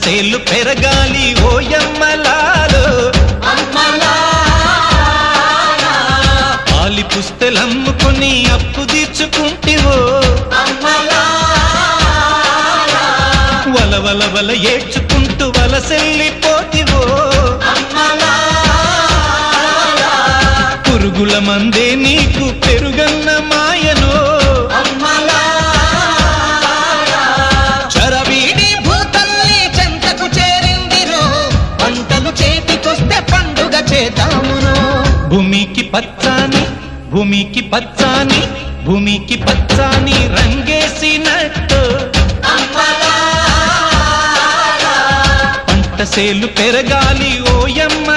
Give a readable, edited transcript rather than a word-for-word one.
సేలు పెరగాలి ఓయమ్మలాలో పాలి పుస్తెలమ్ముకుని అప్పు తీర్చుకుంటివో వల వల ఏడ్చుకుంటూ వలసెళ్ళిపోతివో పురుగుల మందే నీకు పెరుగన్న మాయనో చరవీడి భూతల్లి చెంతకు చేరిందిరో పంటలు చేతికొస్తే పండుగ చేద్దామును భూమికి పచ్చాని భూమికి పచ్చాని భూమికి పచ్చాని రంగేసినట్టు పంట సేలు పెరగాలి ఓయమ్మ